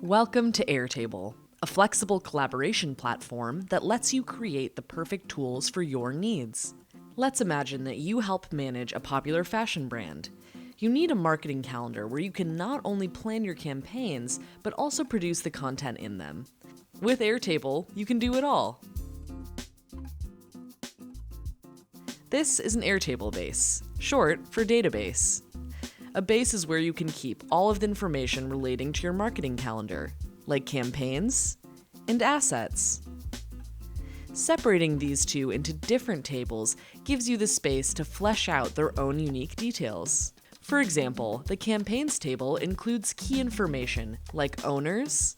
Welcome to Airtable, a flexible collaboration platform that lets you create the perfect tools for your needs. Let's imagine that you help manage a popular fashion brand. You need a marketing calendar where you can not only plan your campaigns, but also produce the content in them. With Airtable, you can do it all. This is an Airtable base, short for database. A base is where you can keep all of the information relating to your marketing calendar, like campaigns and assets. Separating these two into different tables gives you the space to flesh out their own unique details. For example, the campaigns table includes key information like owners,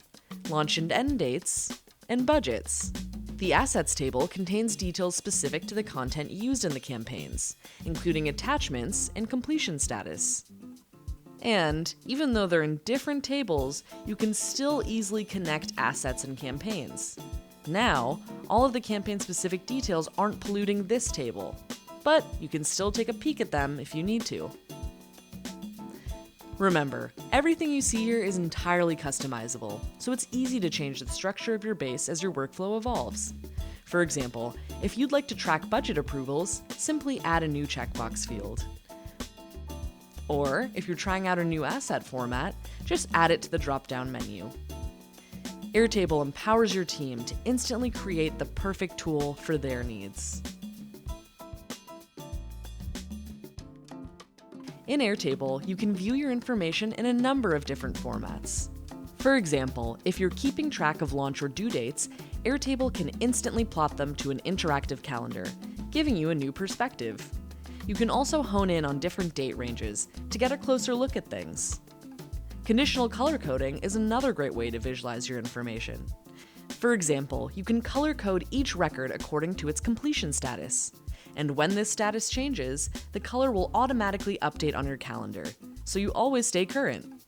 launch and end dates, and budgets. The assets table contains details specific to the content used in the campaigns, including attachments and completion status. And even though they're in different tables, you can still easily connect assets and campaigns. Now, all of the campaign-specific details aren't polluting this table, but you can still take a peek at them if you need to. Remember, everything you see here is entirely customizable, so it's easy to change the structure of your base as your workflow evolves. For example, if you'd like to track budget approvals, simply add a new checkbox field. Or, if you're trying out a new asset format, just add it to the drop-down menu. Airtable empowers your team to instantly create the perfect tool for their needs. In Airtable, you can view your information in a number of different formats. For example, if you're keeping track of launch or due dates, Airtable can instantly plot them to an interactive calendar, giving you a new perspective. You can also hone in on different date ranges to get a closer look at things. Conditional color coding is another great way to visualize your information. For example, you can color code each record according to its completion status. And when this status changes, the color will automatically update on your calendar, so you always stay current.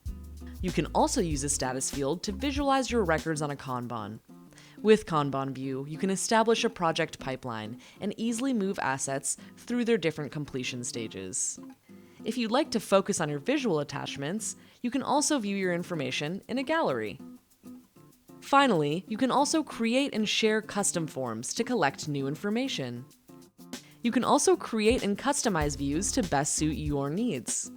You can also use a status field to visualize your records on a Kanban. With Kanban View, you can establish a project pipeline and easily move assets through their different completion stages. If you'd like to focus on your visual attachments, you can also view your information in a gallery. Finally, you can also create and share custom forms to collect new information. You can also create and customize views to best suit your needs.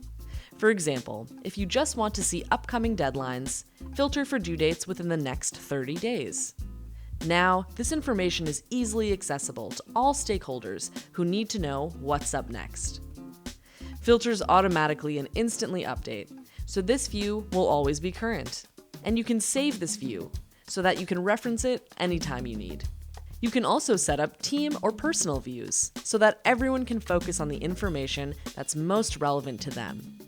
For example, if you just want to see upcoming deadlines, filter for due dates within the next 30 days. Now, this information is easily accessible to all stakeholders who need to know what's up next. Filters automatically and instantly update, so this view will always be current. And you can save this view so that you can reference it anytime you need. You can also set up team or personal views so that everyone can focus on the information that's most relevant to them.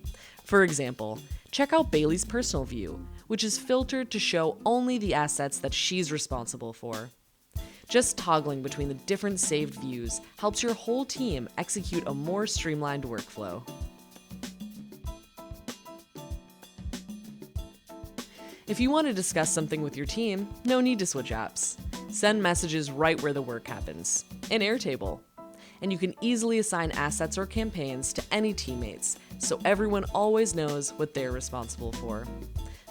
For example, check out Bailey's personal view, which is filtered to show only the assets that she's responsible for. Just toggling between the different saved views helps your whole team execute a more streamlined workflow. If you want to discuss something with your team, no need to switch apps. Send messages right where the work happens, in Airtable. And you can easily assign assets or campaigns to any teammates, so everyone always knows what they're responsible for.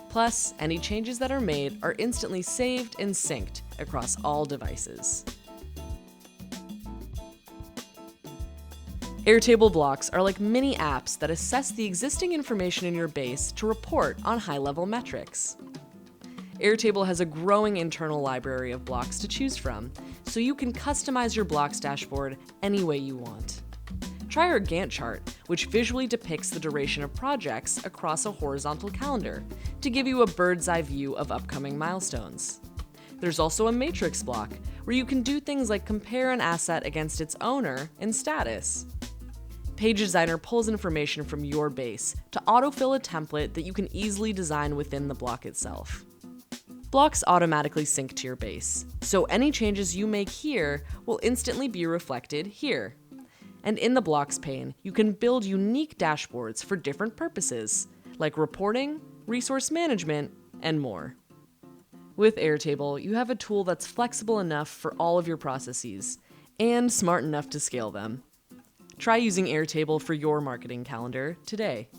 Plus, any changes that are made are instantly saved and synced across all devices. Airtable blocks are like mini apps that assess the existing information in your base to report on high-level metrics. Airtable has a growing internal library of blocks to choose from, so you can customize your blocks dashboard any way you want. Try our Gantt chart, which visually depicts the duration of projects across a horizontal calendar to give you a bird's eye view of upcoming milestones. There's also a matrix block, where you can do things like compare an asset against its owner and status. Page Designer pulls information from your base to autofill a template that you can easily design within the block itself. Blocks automatically sync to your base, so any changes you make here will instantly be reflected here. And in the Blocks pane, you can build unique dashboards for different purposes, like reporting, resource management, and more. With Airtable, you have a tool that's flexible enough for all of your processes, and smart enough to scale them. Try using Airtable for your marketing calendar today.